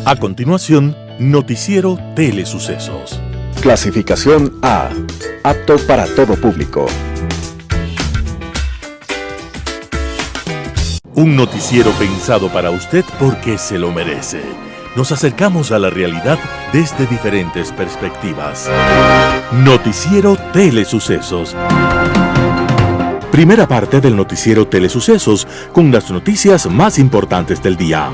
A continuación, Noticiero Telesucesos. Clasificación A. Apto para todo público. Un noticiero pensado para usted porque se lo merece. Nos acercamos a la realidad desde diferentes perspectivas. Noticiero Telesucesos. Primera parte del Noticiero Telesucesos con las noticias más importantes del día.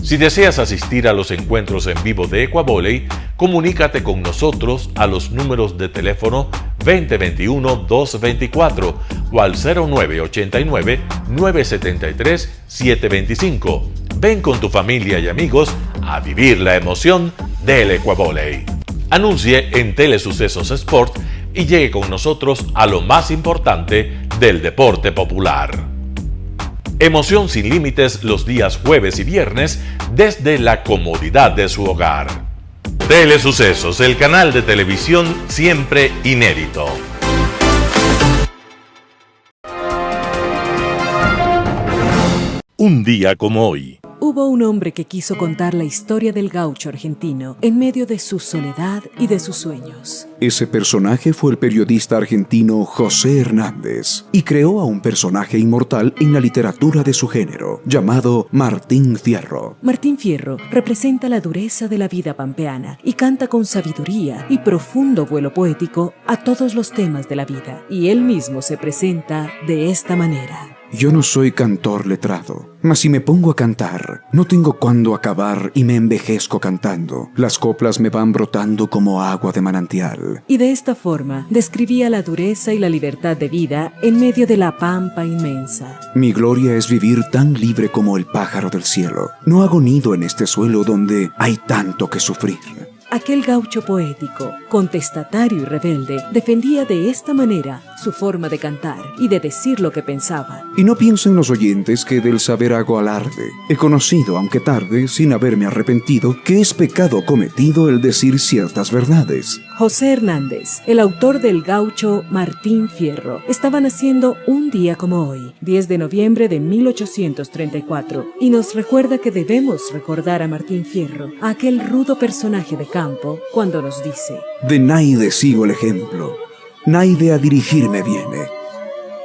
Si deseas asistir a los encuentros en vivo de Ecuavolley, comunícate con nosotros a los números de teléfono 2021-224 o al 0989-973-725. Ven con tu familia y amigos a vivir la emoción del Ecuavolley. Anuncie en Telesucesos Sport y llegue con nosotros a lo más importante del deporte popular. Emoción sin límites los días jueves y viernes desde la comodidad de su hogar. Telesucesos, el canal de televisión siempre inédito. Un día como hoy. Hubo un hombre que quiso contar la historia del gaucho argentino en medio de su soledad y de sus sueños. Ese personaje fue el periodista argentino José Hernández y creó a un personaje inmortal en la literatura de su género, llamado Martín Fierro. Martín Fierro representa la dureza de la vida pampeana y canta con sabiduría y profundo vuelo poético a todos los temas de la vida. Y él mismo se presenta de esta manera. Yo no soy cantor letrado, mas si me pongo a cantar, no tengo cuándo acabar y me envejezco cantando. Las coplas me van brotando como agua de manantial. Y de esta forma describía la dureza y la libertad de vida en medio de la pampa inmensa. Mi gloria es vivir tan libre como el pájaro del cielo. No hago nido en este suelo donde hay tanto que sufrir. Aquel gaucho poético, contestatario y rebelde, defendía de esta manera su forma de cantar y de decir lo que pensaba. Y no piensen los oyentes que del saber hago alarde. He conocido, aunque tarde, sin haberme arrepentido, que es pecado cometido el decir ciertas verdades. José Hernández, el autor del gaucho Martín Fierro, estaba naciendo un día como hoy, 10 de noviembre de 1834, y nos recuerda que debemos recordar a Martín Fierro, a aquel rudo personaje de campo, cuando nos dice: de naide sigo el ejemplo, naide a dirigirme viene.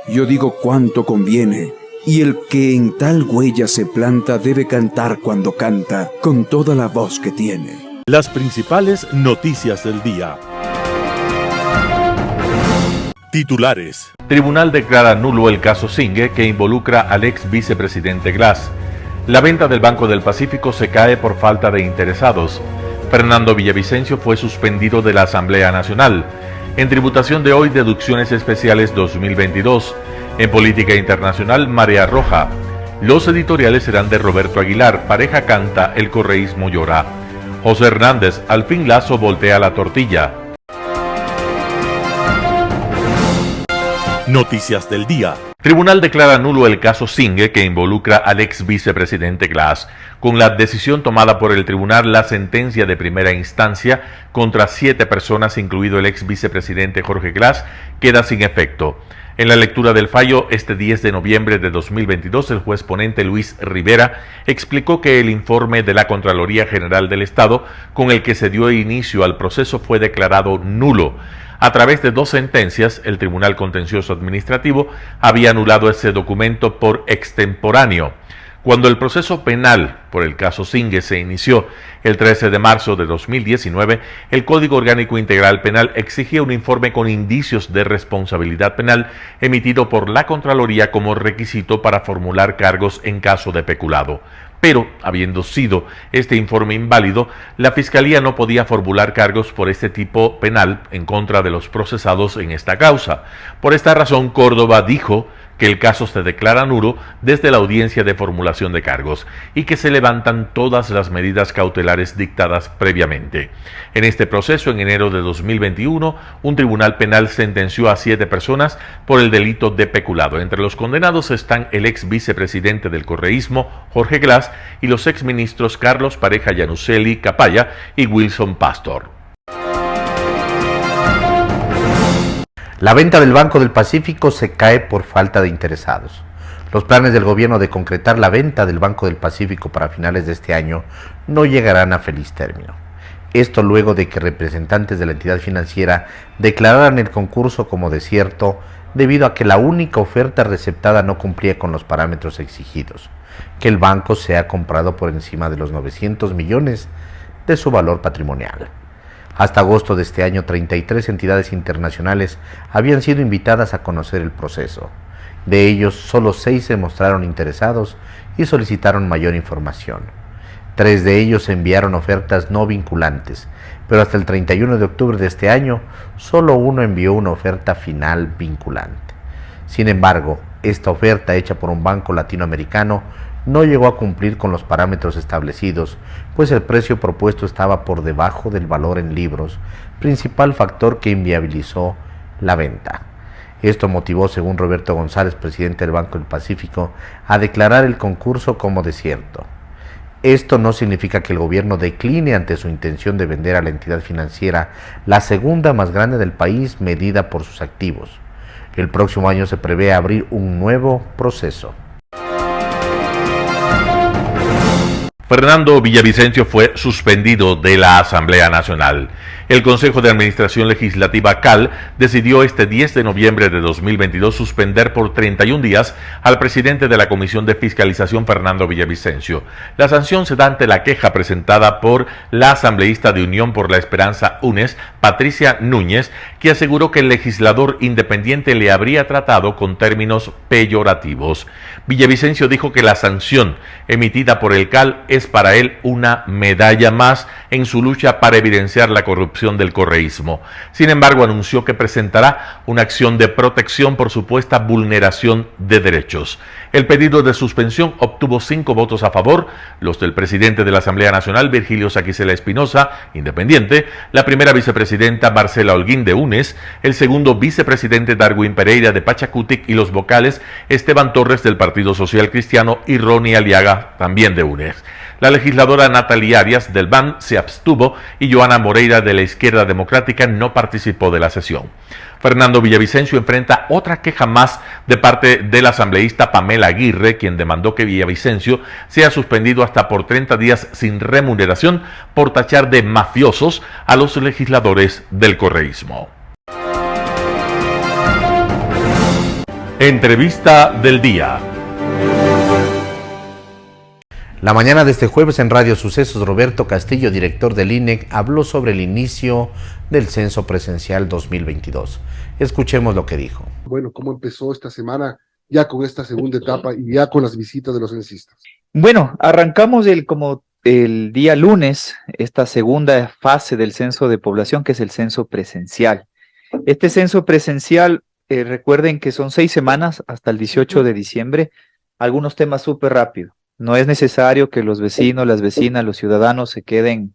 Yo digo cuánto conviene, y el que en tal huella se planta debe cantar cuando canta, con toda la voz que tiene. Las principales noticias del día. Titulares. Tribunal declara nulo el caso Singue que involucra al ex vicepresidente Glass. La venta del Banco del Pacífico se cae por falta de interesados. Fernando Villavicencio fue suspendido de la Asamblea Nacional. En tributación de hoy, deducciones especiales 2022. En política internacional, Marea Roja. Los editoriales serán de Roberto Aguilar. Pareja canta, el correísmo llora. José Hernández, al fin Lazo voltea la tortilla. Noticias del día. Tribunal declara nulo el caso Singue que involucra al ex vicepresidente Glass. Con la decisión tomada por el tribunal, la sentencia de primera instancia contra 7 personas, incluido el ex vicepresidente Jorge Glass, queda sin efecto. En la lectura del fallo, este 10 de noviembre de 2022, el juez ponente Luis Rivera explicó que el informe de la Contraloría General del Estado, con el que se dio inicio al proceso, fue declarado nulo. A través de 2 sentencias, el Tribunal Contencioso Administrativo había anulado ese documento por extemporáneo. Cuando el proceso penal por el caso Singue se inició el 13 de marzo de 2019, el Código Orgánico Integral Penal exigía un informe con indicios de responsabilidad penal emitido por la Contraloría como requisito para formular cargos en caso de peculado. Pero, habiendo sido este informe inválido, la Fiscalía no podía formular cargos por este tipo penal en contra de los procesados en esta causa. Por esta razón, Córdoba dijo que el caso se declara nulo desde la audiencia de formulación de cargos y que se levantan todas las medidas cautelares dictadas previamente. En este proceso, en enero de 2021, un tribunal penal sentenció a 7 personas por el delito de peculado. Entre los condenados están el ex vicepresidente del correísmo, Jorge Glass, y los exministros Carlos Pareja Yanuseli Capaya y Wilson Pastor. La venta del Banco del Pacífico se cae por falta de interesados. Los planes del gobierno de concretar la venta del Banco del Pacífico para finales de este año no llegarán a feliz término. Esto luego de que representantes de la entidad financiera declararan el concurso como desierto debido a que la única oferta receptada no cumplía con los parámetros exigidos, que el banco sea comprado por encima de los 900 millones de su valor patrimonial. Hasta agosto de este año, 33 entidades internacionales habían sido invitadas a conocer el proceso. De ellos, solo 6 se mostraron interesados y solicitaron mayor información. 3 de ellos enviaron ofertas no vinculantes, pero hasta el 31 de octubre de este año, solo uno envió una oferta final vinculante. Sin embargo, esta oferta hecha por un banco latinoamericano no llegó a cumplir con los parámetros establecidos, pues el precio propuesto estaba por debajo del valor en libros, principal factor que inviabilizó la venta. Esto motivó, según Roberto González, presidente del Banco del Pacífico, a declarar el concurso como desierto. Esto no significa que el gobierno decline ante su intención de vender a la entidad financiera, la segunda más grande del país medida por sus activos. El próximo año se prevé abrir un nuevo proceso. Fernando Villavicencio fue suspendido de la Asamblea Nacional. El Consejo de Administración Legislativa CAL decidió este 10 de noviembre de 2022 suspender por 31 días al presidente de la Comisión de Fiscalización, Fernando Villavicencio. La sanción se da ante la queja presentada por la asambleísta de Unión por la Esperanza UNES, Patricia Núñez, que aseguró que el legislador independiente le habría tratado con términos peyorativos. Villavicencio dijo que la sanción emitida por el CAL es para él una medalla más en su lucha para evidenciar la corrupción del correísmo. Sin embargo, anunció que presentará una acción de protección por supuesta vulneración de derechos. El pedido de suspensión obtuvo 5 votos a favor, los del presidente de la Asamblea Nacional, Virgilio Saquicela Espinosa, independiente, la primera vicepresidenta Marcela Holguín de UNES, el segundo vicepresidente Darwin Pereira de Pachacutic y los vocales Esteban Torres del Partido Social Cristiano y Ronnie Aliaga, también de UNES. La legisladora Natalia Arias del BAN se abstuvo y Joana Moreira de la Izquierda Democrática no participó de la sesión. Fernando Villavicencio enfrenta otra queja más de parte de la asambleísta Pamela Aguirre, quien demandó que Villavicencio sea suspendido hasta por 30 días sin remuneración por tachar de mafiosos a los legisladores del correísmo. Entrevista del día. La mañana de este jueves en Radio Sucesos, Roberto Castillo, director del INEC, habló sobre el inicio del censo presencial 2022. Escuchemos lo que dijo. Bueno, ¿cómo empezó esta semana ya con esta segunda etapa y ya con las visitas de los censistas? Bueno, arrancamos el día lunes, esta segunda fase del censo de población, que es el censo presencial. Este censo presencial, recuerden que son 6 semanas hasta el 18 de diciembre, algunos temas súper rápido. No es necesario que los vecinos, las vecinas, los ciudadanos se queden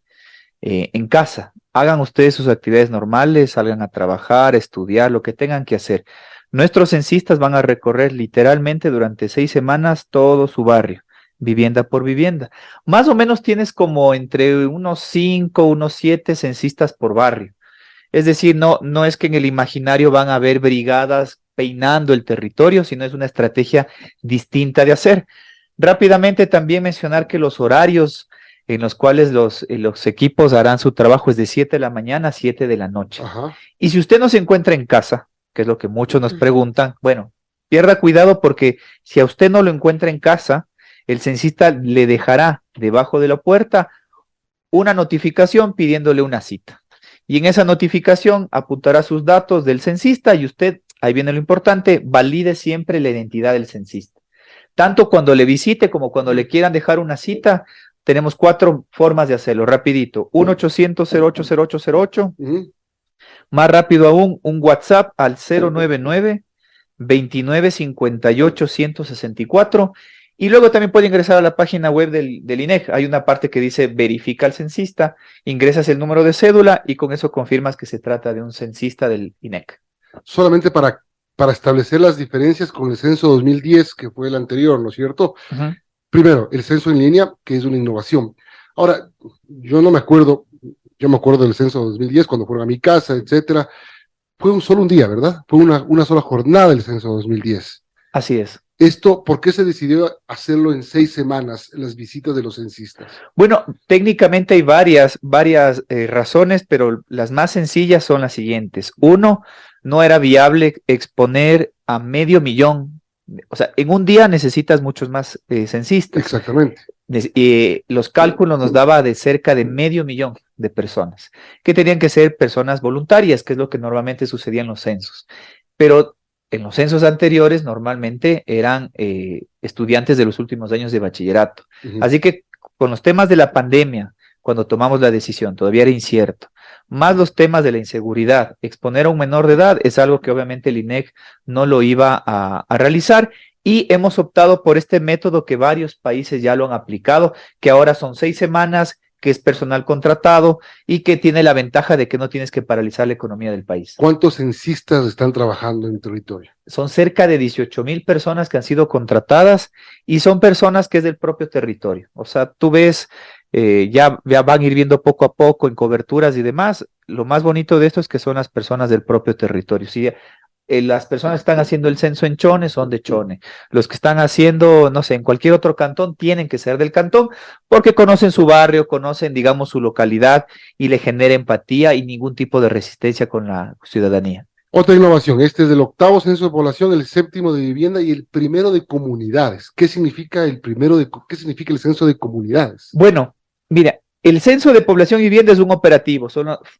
en casa. Hagan ustedes sus actividades normales, salgan a trabajar, estudiar, lo que tengan que hacer. Nuestros censistas van a recorrer literalmente durante 6 semanas todo su barrio, vivienda por vivienda. Más o menos tienes como entre unos 5, unos 7 censistas por barrio. Es decir, no es que en el imaginario van a haber brigadas peinando el territorio, sino es una estrategia distinta de hacer. Rápidamente también mencionar que los horarios en los cuales los equipos harán su trabajo es de 7 de la mañana a 7 de la noche. Ajá. Y si usted no se encuentra en casa, que es lo que muchos nos preguntan, bueno, pierda cuidado porque si a usted no lo encuentra en casa, el censista le dejará debajo de la puerta una notificación pidiéndole una cita. Y en esa notificación apuntará sus datos del censista y usted, ahí viene lo importante, valide siempre la identidad del censista. Tanto cuando le visite como cuando le quieran dejar una cita, tenemos 4 formas de hacerlo, rapidito. 1-800-080808. Más rápido aún, un WhatsApp al 099-2958-164. Y luego también puede ingresar a la página web del INEC. Hay una parte que dice verifica al censista, ingresas el número de cédula y con eso confirmas que se trata de un censista del INEC. Solamente para establecer las diferencias con el censo 2010, que fue el anterior, ¿no es cierto? Uh-huh. Primero, el censo en línea, que es una innovación. Ahora, yo me acuerdo del censo 2010, cuando fueron a mi casa, etcétera. Fue solo un día, ¿verdad? Fue una sola jornada el censo 2010. Así es. Esto, ¿por qué se decidió hacerlo en 6 semanas, las visitas de los censistas? Bueno, técnicamente hay varias razones, pero las más sencillas son las siguientes. Uno, no era viable exponer a 500,000. O sea, en un día necesitas muchos más censistas. Exactamente. Los cálculos nos daba de cerca de 500,000 de personas, que tenían que ser personas voluntarias, que es lo que normalmente sucedía en los censos. Pero en los censos anteriores normalmente eran estudiantes de los últimos años de bachillerato. Así que con los temas de la pandemia, cuando tomamos la decisión, todavía era incierto, más los temas de la inseguridad, exponer a un menor de edad es algo que obviamente el INEC no lo iba a realizar, y hemos optado por este método que varios países ya lo han aplicado, que ahora son 6 semanas, que es personal contratado y que tiene la ventaja de que no tienes que paralizar la economía del país. ¿Cuántos censistas están trabajando en territorio? Son cerca de 18,000 personas que han sido contratadas y son personas que es del propio territorio. O sea, tú ves, ya van a ir viendo poco a poco en coberturas y demás. Lo más bonito de esto es que son las personas del propio territorio. Si las personas que están haciendo el censo en Chone son de Chone. Los que están haciendo, no sé, en cualquier otro cantón tienen que ser del cantón porque conocen su barrio, conocen, digamos, su localidad y le genera empatía y ningún tipo de resistencia con la ciudadanía. Otra innovación, este es del 8º censo de población, el 7º de vivienda y el 1º de comunidades. ¿Qué significa qué significa el censo de comunidades? Bueno, mira, el censo de población y vivienda es un operativo,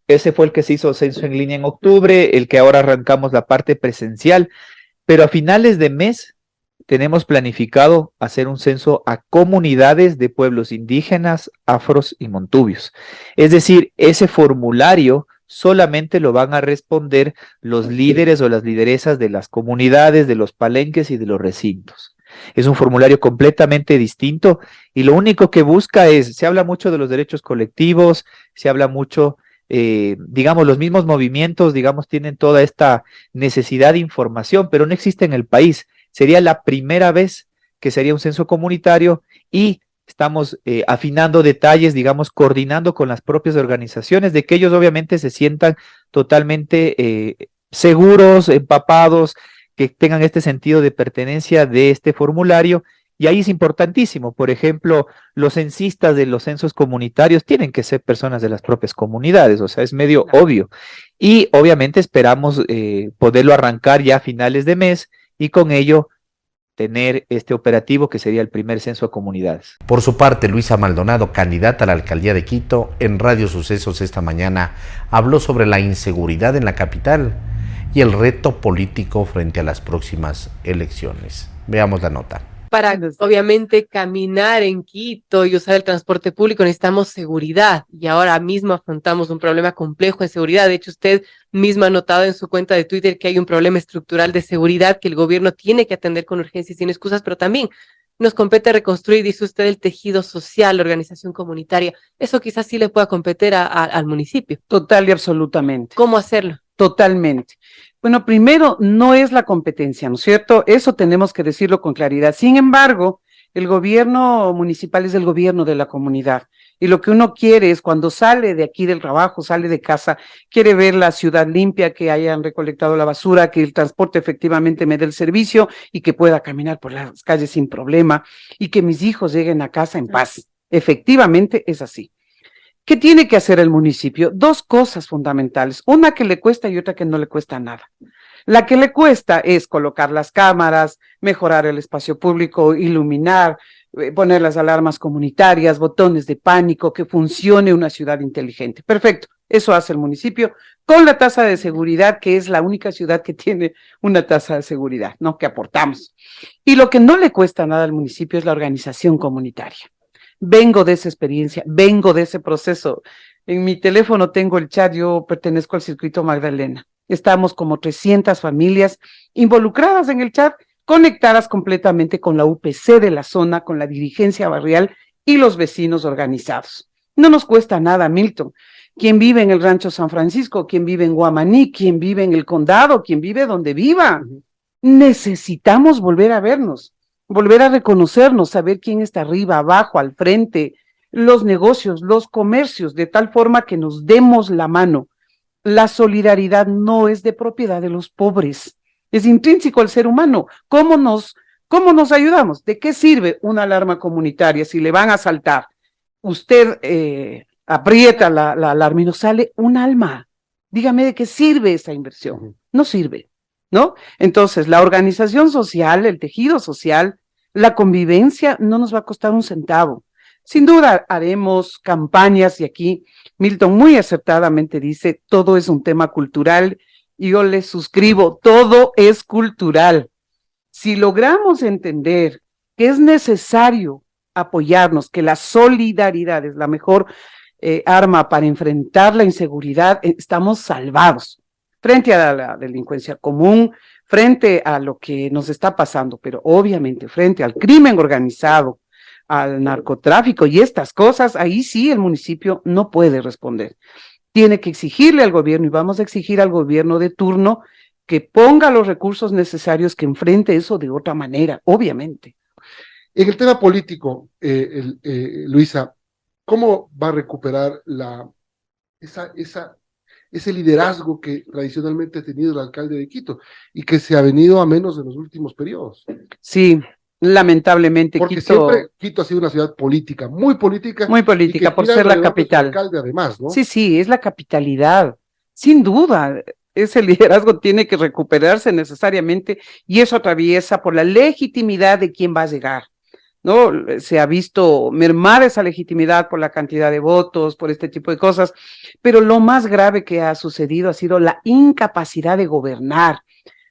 ese fue el que se hizo censo en línea en octubre, el que ahora arrancamos la parte presencial, pero a finales de mes tenemos planificado hacer un censo a comunidades de pueblos indígenas, afros y montubios. Es decir, ese formulario solamente lo van a responder los líderes o las lideresas de las comunidades, de los palenques y de los recintos. Es un formulario completamente distinto y lo único que busca se habla mucho de los derechos colectivos, se habla mucho, digamos, los mismos movimientos, digamos, tienen toda esta necesidad de información, pero no existe en el país. Sería la primera vez que sería un censo comunitario y estamos afinando detalles, digamos, coordinando con las propias organizaciones, de que ellos obviamente se sientan totalmente seguros, empapados, que tengan este sentido de pertenencia de este formulario, y ahí es importantísimo. Por ejemplo, los censistas de los censos comunitarios tienen que ser personas de las propias comunidades, o sea, es medio obvio, y obviamente esperamos poderlo arrancar ya a finales de mes, y con ello tener este operativo que sería el primer censo a comunidades. Por su parte, Luisa Maldonado, candidata a la alcaldía de Quito, en Radio Sucesos esta mañana, habló sobre la inseguridad en la capital y el reto político frente a las próximas elecciones. Veamos la nota. Para, obviamente, caminar en Quito y usar el transporte público necesitamos seguridad, y ahora mismo afrontamos un problema complejo de seguridad. De hecho, usted misma ha notado en su cuenta de Twitter que hay un problema estructural de seguridad que el gobierno tiene que atender con urgencia y sin excusas, pero también nos compete reconstruir, dice usted, el tejido social, la organización comunitaria. Eso quizás sí le pueda competir al municipio. Total y absolutamente. ¿Cómo hacerlo? Totalmente. Bueno, primero, no es la competencia, ¿no es cierto? Eso tenemos que decirlo con claridad. Sin embargo, el gobierno municipal es el gobierno de la comunidad. Y lo que uno quiere es, cuando sale de aquí del trabajo, sale de casa, quiere ver la ciudad limpia, que hayan recolectado la basura, que el transporte efectivamente me dé el servicio y que pueda caminar por las calles sin problema y que mis hijos lleguen a casa en paz. Efectivamente es así. ¿Qué tiene que hacer el municipio? 2 cosas fundamentales, una que le cuesta y otra que no le cuesta nada. La que le cuesta es colocar las cámaras, mejorar el espacio público, iluminar, poner las alarmas comunitarias, botones de pánico, que funcione una ciudad inteligente. Perfecto, eso hace el municipio con la tasa de seguridad, que es la única ciudad que tiene una tasa de seguridad, ¿no? Que aportamos. Y lo que no le cuesta nada al municipio es la organización comunitaria. Vengo de esa experiencia, vengo de ese proceso. En mi teléfono tengo el chat, yo pertenezco al Circuito Magdalena. Estamos como 300 familias involucradas en el chat, conectadas completamente con la UPC de la zona, con la dirigencia barrial y los vecinos organizados. No nos cuesta nada, Milton. Quien vive en el Rancho San Francisco, quien vive en Guamaní, quien vive en el condado, quien vive donde viva. Necesitamos volver a vernos, volver a reconocernos, saber quién está arriba, abajo, al frente, los negocios, los comercios, de tal forma que nos demos la mano. La solidaridad no es de propiedad de los pobres, es intrínseco al ser humano. ¿Cómo nos ¿Cómo nos ayudamos? ¿De qué sirve una alarma comunitaria si le van a asaltar? Usted aprieta la alarma y no sale un alma. Dígame de qué sirve esa inversión. No sirve, ¿no? Entonces, la organización social, el tejido social, la convivencia no nos va a costar un centavo. Sin duda haremos campañas y aquí Milton muy acertadamente dice, todo es un tema cultural y yo le suscribo, todo es cultural. Si logramos entender que es necesario apoyarnos, que la solidaridad es la mejor arma para enfrentar la inseguridad, estamos salvados frente a la delincuencia común, frente a lo que nos está pasando, pero obviamente frente al crimen organizado, al narcotráfico y estas cosas, ahí sí el municipio no puede responder. Tiene que exigirle al gobierno y vamos a exigir al gobierno de turno que ponga los recursos necesarios, que enfrente eso de otra manera, obviamente. En el tema político, Luisa, ¿cómo va a recuperar ese liderazgo que tradicionalmente ha tenido el alcalde de Quito y que se ha venido a menos en los últimos periodos? Sí, lamentablemente porque siempre Quito ha sido una ciudad política, muy política por ser la capital. Alcalde además, ¿no? Sí, es la capitalidad, sin duda. Ese liderazgo tiene que recuperarse necesariamente y eso atraviesa por la legitimidad de quién va a llegar, ¿no? Se ha visto mermar esa legitimidad por la cantidad de votos, por este tipo de cosas, pero lo más grave que ha sucedido ha sido la incapacidad de gobernar.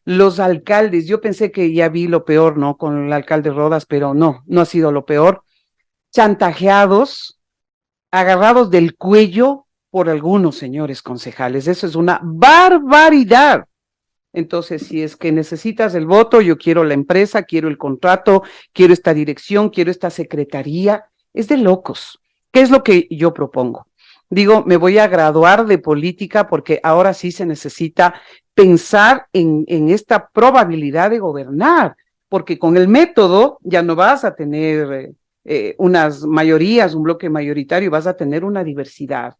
Los alcaldes, yo pensé que ya vi lo peor, ¿no? Con el alcalde Rodas, pero no ha sido lo peor. Chantajeados, agarrados del cuello por algunos señores concejales. Eso es una barbaridad. Entonces, si es que necesitas el voto, yo quiero la empresa, quiero el contrato, quiero esta dirección, quiero esta secretaría. Es de locos. ¿Qué es lo que yo propongo? Digo, me voy a graduar de política porque ahora sí se necesita pensar en esta probabilidad de gobernar, porque con el método ya no vas a tener unas mayorías, un bloque mayoritario, vas a tener una diversidad.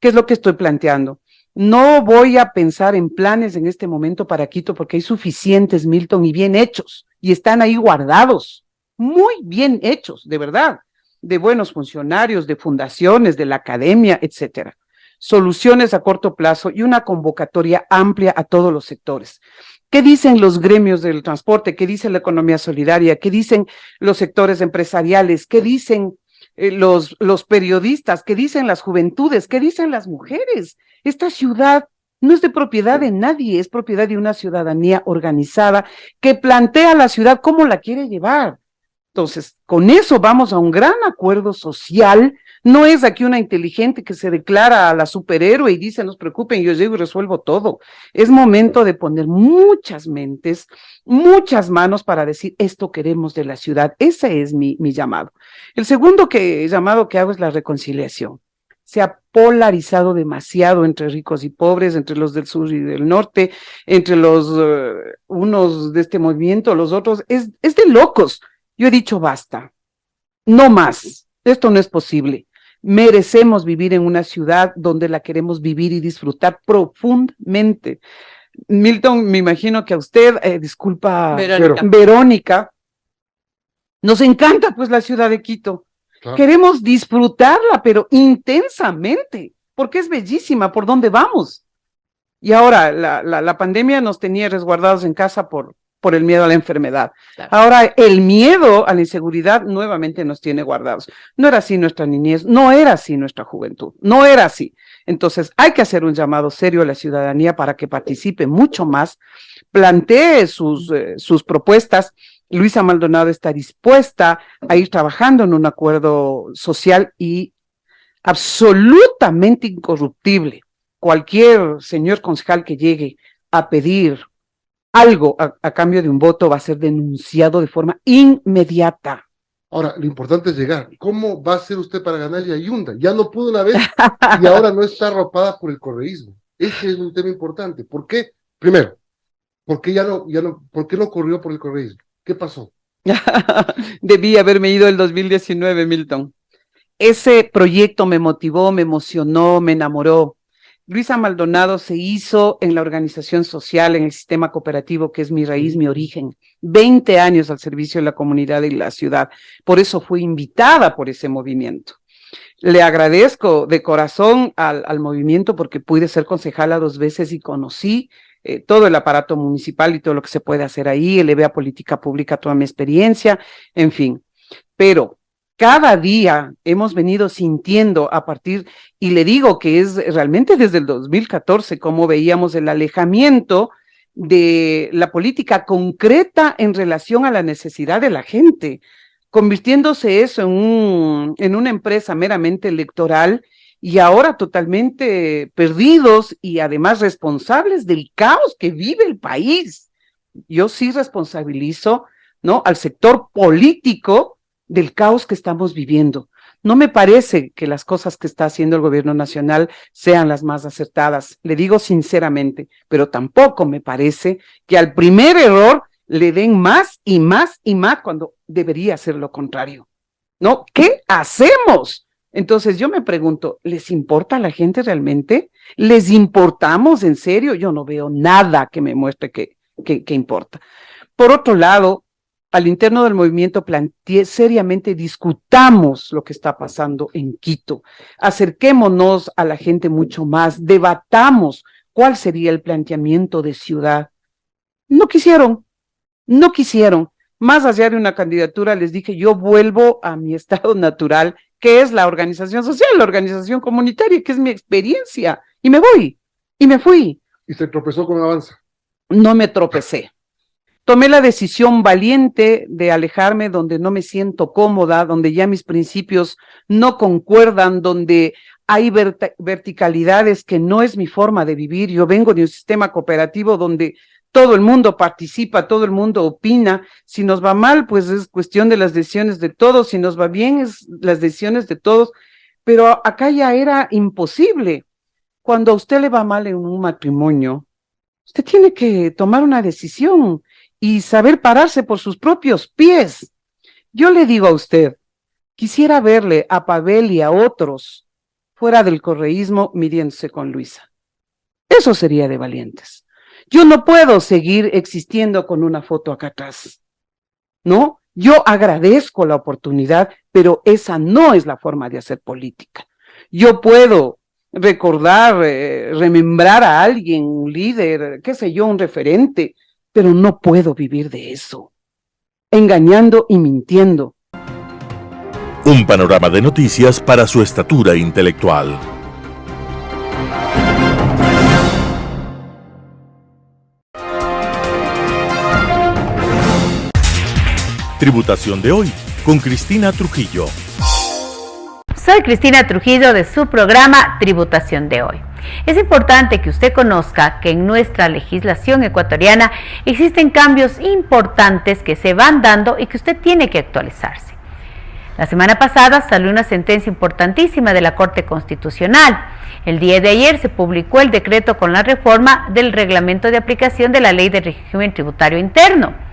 ¿Qué es lo que estoy planteando? No voy a pensar en planes en este momento para Quito porque hay suficientes, Milton, y bien hechos, y están ahí guardados, muy bien hechos, de verdad, de buenos funcionarios, de fundaciones, de la academia, etcétera. Soluciones a corto plazo y una convocatoria amplia a todos los sectores. ¿Qué dicen los gremios del transporte? ¿Qué dice la economía solidaria? ¿Qué dicen los sectores empresariales? ¿Qué dicen los periodistas? ¿Qué dicen las juventudes? ¿Qué dicen las mujeres? Esta ciudad no es de propiedad de nadie, es propiedad de una ciudadanía organizada que plantea la ciudad cómo la quiere llevar. Entonces, con eso vamos a un gran acuerdo social. No es aquí una inteligente que se declara a la superhéroe y dice, no se preocupen, yo llego y resuelvo todo. Es momento de poner muchas mentes, muchas manos para decir, esto queremos de la ciudad. Ese es mi llamado. El segundo llamado que hago es la reconciliación. Se ha polarizado demasiado entre ricos y pobres, entre los del sur y del norte, entre los unos de este movimiento, los otros. Es de locos. Yo he dicho basta, no más, esto no es posible. Merecemos vivir en una ciudad donde la queremos vivir y disfrutar profundamente. Milton, me imagino que a usted, disculpa, Verónica, nos encanta pues la ciudad de Quito. Claro. Queremos disfrutarla, pero intensamente, porque es bellísima, por donde vamos. Y ahora la pandemia nos tenía resguardados en casa por el miedo a la enfermedad. Claro. Ahora el miedo a la inseguridad nuevamente nos tiene guardados. No era así nuestra niñez, no era así nuestra juventud, no era así. Entonces hay que hacer un llamado serio a la ciudadanía para que participe mucho más, plantee sus propuestas. Luisa Maldonado está dispuesta a ir trabajando en un acuerdo social y absolutamente incorruptible. Cualquier señor concejal que llegue a pedir algo a cambio de un voto va a ser denunciado de forma inmediata. Ahora, lo importante es llegar. ¿Cómo va a ser usted para ganarle a Yunda? Ya no pudo una vez y ahora no está arropada por el correísmo. Ese es un tema importante. ¿Por qué? Primero, ¿por qué por qué no corrió por el correísmo? ¿Qué pasó? Debí haberme ido el 2019, Milton. Ese proyecto me motivó, me emocionó, me enamoró. Luisa Maldonado se hizo en la organización social, en el sistema cooperativo, que es mi raíz, mi origen. 20 años al servicio de la comunidad y la ciudad. Por eso fui invitada por ese movimiento. Le agradezco de corazón al movimiento porque pude ser concejala 2 veces y conocí todo el aparato municipal y todo lo que se puede hacer ahí, elevé a política pública toda mi experiencia, en fin. Pero cada día hemos venido sintiendo a partir, y le digo que es realmente desde el 2014, como veíamos el alejamiento de la política concreta en relación a la necesidad de la gente, convirtiéndose eso en una empresa meramente electoral y ahora totalmente perdidos y además responsables del caos que vive el país. Yo sí responsabilizo, ¿no?, al sector político del caos que estamos viviendo. No me parece que las cosas que está haciendo el gobierno nacional sean las más acertadas, le digo sinceramente, pero tampoco me parece que al primer error le den más y más y más cuando debería ser lo contrario, ¿no? ¿Qué hacemos? Entonces yo me pregunto, ¿les importa a la gente realmente? ¿Les importamos en serio? Yo no veo nada que me muestre que importa. Por otro lado, al interno del movimiento planteé seriamente, discutamos lo que está pasando en Quito, acerquémonos a la gente mucho más, debatamos cuál sería el planteamiento de ciudad. No quisieron. Más allá de una candidatura, les dije, yo vuelvo a mi estado natural, que es la organización social, la organización comunitaria, que es mi experiencia, y me voy, y me fui. ¿Y se tropezó con Avanza? No me tropecé. Tomé la decisión valiente de alejarme donde no me siento cómoda, donde ya mis principios no concuerdan, donde hay verticalidades que no es mi forma de vivir. Yo vengo de un sistema cooperativo donde todo el mundo participa, todo el mundo opina. Si nos va mal, pues es cuestión de las decisiones de todos. Si nos va bien, es las decisiones de todos. Pero acá ya era imposible. Cuando a usted le va mal en un matrimonio, usted tiene que tomar una decisión y saber pararse por sus propios pies. Yo le digo a usted, quisiera verle a Pavel y a otros fuera del correísmo midiéndose con Luisa. Eso sería de valientes. Yo no puedo seguir existiendo con una foto acá atrás, ¿no? Yo agradezco la oportunidad, pero esa no es la forma de hacer política. Yo puedo recordar, remembrar a alguien, un líder, qué sé yo, un referente, pero no puedo vivir de eso, engañando y mintiendo. Un panorama de noticias para su estatura intelectual. Tributación de hoy con Cristina Trujillo. Soy Cristina Trujillo de su programa Tributación de hoy. Es importante que usted conozca que en nuestra legislación ecuatoriana existen cambios importantes que se van dando y que usted tiene que actualizarse. La semana pasada salió una sentencia importantísima de la Corte Constitucional. El día de ayer se publicó el decreto con la reforma del reglamento de aplicación de la Ley de Régimen Tributario Interno.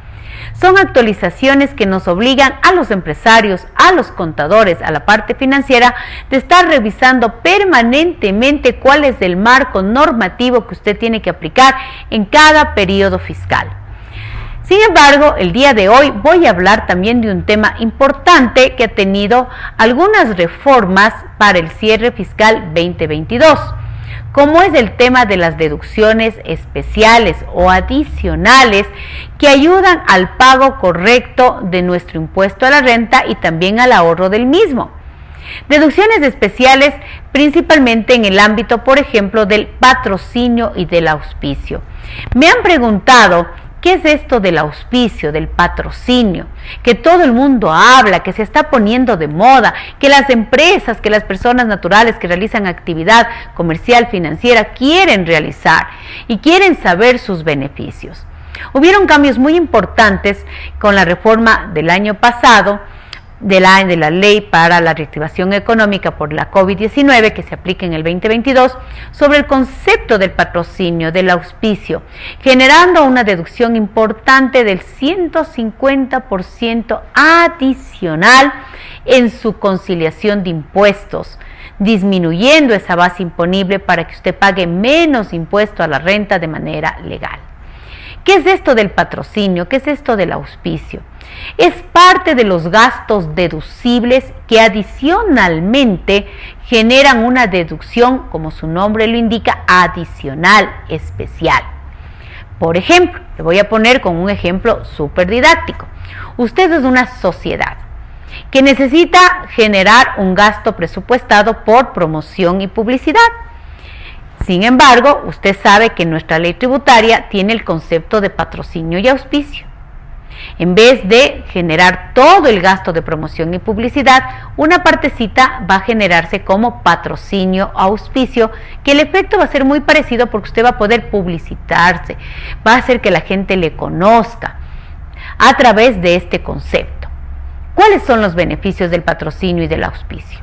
Son actualizaciones que nos obligan a los empresarios, a los contadores, a la parte financiera, de estar revisando permanentemente cuál es el marco normativo que usted tiene que aplicar en cada periodo fiscal. Sin embargo, el día de hoy voy a hablar también de un tema importante que ha tenido algunas reformas para el cierre fiscal 2022. Como es el tema de las deducciones especiales o adicionales que ayudan al pago correcto de nuestro impuesto a la renta y también al ahorro del mismo. Deducciones especiales principalmente en el ámbito, por ejemplo, del patrocinio y del auspicio. Me han preguntado, ¿qué es esto del auspicio, del patrocinio? Que todo el mundo habla, que se está poniendo de moda, que las empresas, que las personas naturales que realizan actividad comercial, financiera, quieren realizar y quieren saber sus beneficios. Hubieron cambios muy importantes con la reforma del año pasado, de la ley para la reactivación económica por la COVID-19 que se aplica en el 2022 sobre el concepto del patrocinio, del auspicio, generando una deducción importante del 150% adicional en su conciliación de impuestos. disminuyendo esa base imponible para que usted pague menos impuesto a la renta de manera legal. ¿Qué es esto del patrocinio? ¿Qué es esto del auspicio? Es parte de los gastos deducibles que adicionalmente generan una deducción, como su nombre lo indica, adicional, especial. Por ejemplo, le voy a poner con un ejemplo súper didáctico. Usted es una sociedad que necesita generar un gasto presupuestado por promoción y publicidad. Sin embargo, usted sabe que nuestra ley tributaria tiene el concepto de patrocinio y auspicio. En vez de generar todo el gasto de promoción y publicidad, una partecita va a generarse como patrocinio o auspicio, que el efecto va a ser muy parecido porque usted va a poder publicitarse, va a hacer que la gente le conozca a través de este concepto. ¿Cuáles son los beneficios del patrocinio y del auspicio?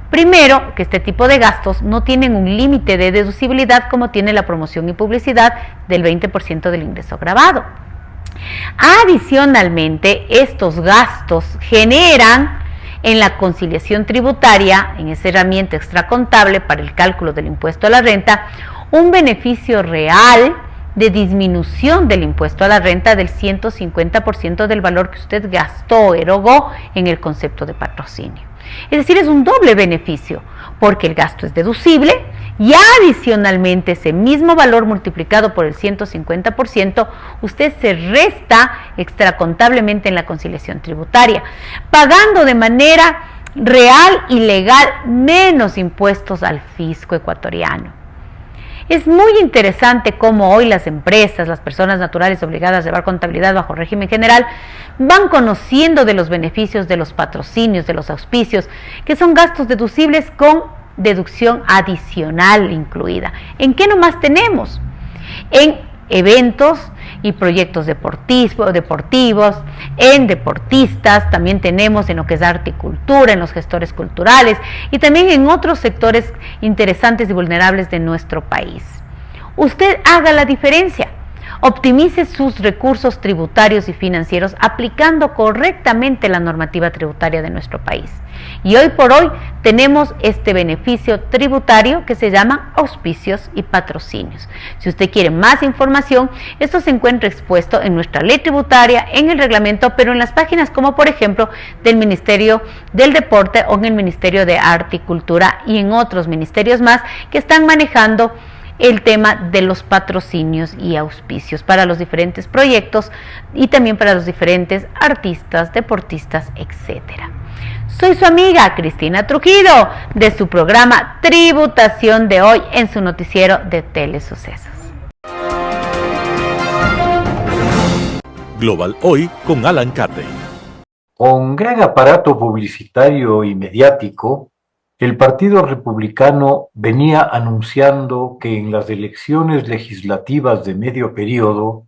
Primero, que este tipo de gastos no tienen un límite de deducibilidad como tiene la promoción y publicidad del 20% del ingreso gravado. Adicionalmente, estos gastos generan en la conciliación tributaria, en esa herramienta extracontable para el cálculo del impuesto a la renta, un beneficio real de disminución del impuesto a la renta del 150% del valor que usted gastó o erogó en el concepto de patrocinio. Es decir, es un doble beneficio, porque el gasto es deducible y adicionalmente ese mismo valor multiplicado por el 150%, usted se resta extracontablemente en la conciliación tributaria, pagando de manera real y legal menos impuestos al fisco ecuatoriano. Es muy interesante cómo hoy las empresas, las personas naturales obligadas a llevar contabilidad bajo régimen general, van conociendo de los beneficios de los patrocinios, de los auspicios, que son gastos deducibles con deducción adicional incluida. ¿En qué nomás tenemos? En eventos y proyectos deportivos, en deportistas, también tenemos en lo que es arte y cultura, en los gestores culturales y también en otros sectores interesantes y vulnerables de nuestro país. Usted haga la diferencia. Optimice sus recursos tributarios y financieros aplicando correctamente la normativa tributaria de nuestro país. Y hoy por hoy tenemos este beneficio tributario que se llama auspicios y patrocinios. Si usted quiere más información, esto se encuentra expuesto en nuestra ley tributaria, en el reglamento, pero en las páginas como por ejemplo del Ministerio del Deporte o en el Ministerio de Arte y Cultura y en otros ministerios más que están manejando el tema de los patrocinios y auspicios para los diferentes proyectos y también para los diferentes artistas, deportistas, etcétera. Soy su amiga Cristina Trujillo de su programa Tributación de Hoy en su noticiero de Telesucesos. Global Hoy con Alan Carney. Con gran aparato publicitario y mediático, el Partido Republicano venía anunciando que en las elecciones legislativas de medio periodo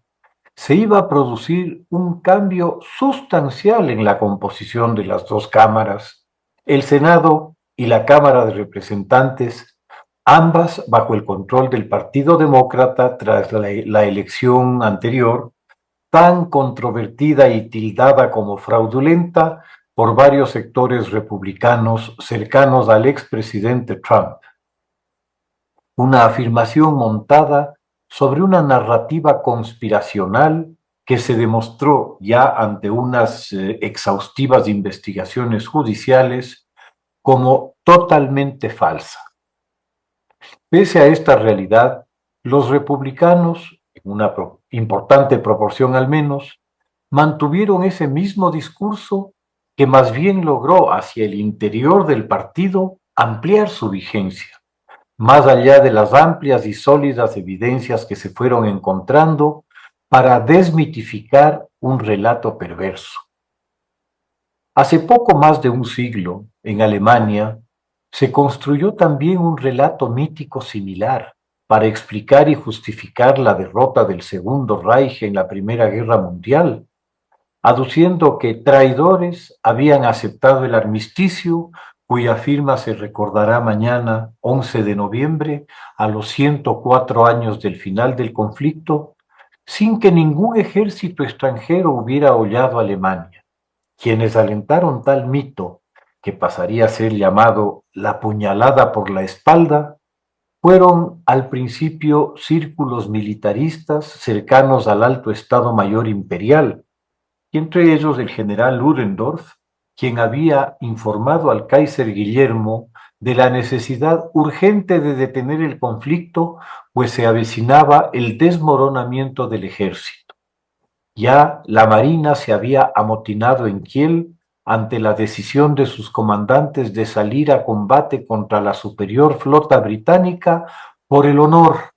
se iba a producir un cambio sustancial en la composición de las dos cámaras, el Senado y la Cámara de Representantes, ambas bajo el control del Partido Demócrata tras la elección anterior, tan controvertida y tildada como fraudulenta por varios sectores republicanos cercanos al expresidente Trump. Una afirmación montada sobre una narrativa conspiracional que se demostró ya ante unas exhaustivas investigaciones judiciales como totalmente falsa. Pese a esta realidad, los republicanos, en una importante proporción al menos, mantuvieron ese mismo discurso que más bien logró hacia el interior del partido ampliar su vigencia, más allá de las amplias y sólidas evidencias que se fueron encontrando para desmitificar un relato perverso. Hace poco más de un siglo, en Alemania, se construyó también un relato mítico similar para explicar y justificar la derrota del Segundo Reich en la Primera Guerra Mundial, aduciendo que traidores habían aceptado el armisticio, cuya firma se recordará mañana, 11 de noviembre, a los 104 años del final del conflicto, sin que ningún ejército extranjero hubiera hollado a Alemania. Quienes alentaron tal mito que pasaría a ser llamado la puñalada por la espalda, fueron al principio círculos militaristas cercanos al alto Estado Mayor Imperial, y entre ellos el general Ludendorff, quien había informado al Kaiser Guillermo de la necesidad urgente de detener el conflicto, pues se avecinaba el desmoronamiento del ejército. Ya la Marina se había amotinado en Kiel ante la decisión de sus comandantes de salir a combate contra la superior flota británica por el honor.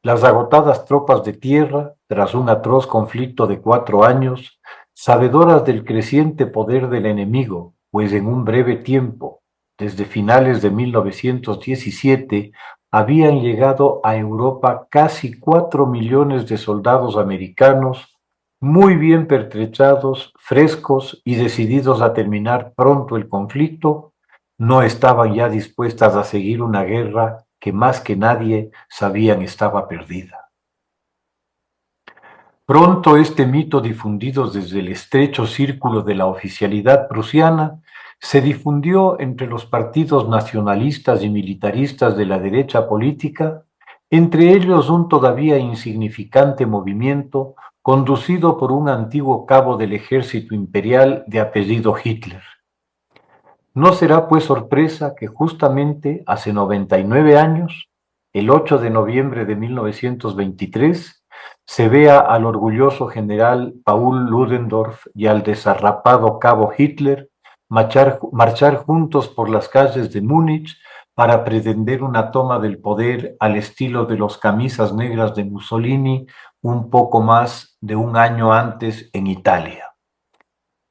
Las agotadas tropas de tierra, tras un atroz conflicto de 4 años, sabedoras del creciente poder del enemigo, pues en un breve tiempo, desde finales de 1917, habían llegado a Europa casi 4 millones de soldados americanos, muy bien pertrechados, frescos y decididos a terminar pronto el conflicto, no estaban ya dispuestas a seguir una guerra que más que nadie sabían estaba perdida. Pronto este mito difundido desde el estrecho círculo de la oficialidad prusiana se difundió entre los partidos nacionalistas y militaristas de la derecha política, entre ellos un todavía insignificante movimiento conducido por un antiguo cabo del ejército imperial de apellido Hitler. No será pues sorpresa que justamente hace 99 años, el 8 de noviembre de 1923, se vea al orgulloso general Paul Ludendorff y al desarrapado cabo Hitler marchar juntos por las calles de Múnich para pretender una toma del poder al estilo de los camisas negras de Mussolini un poco más de un año antes en Italia.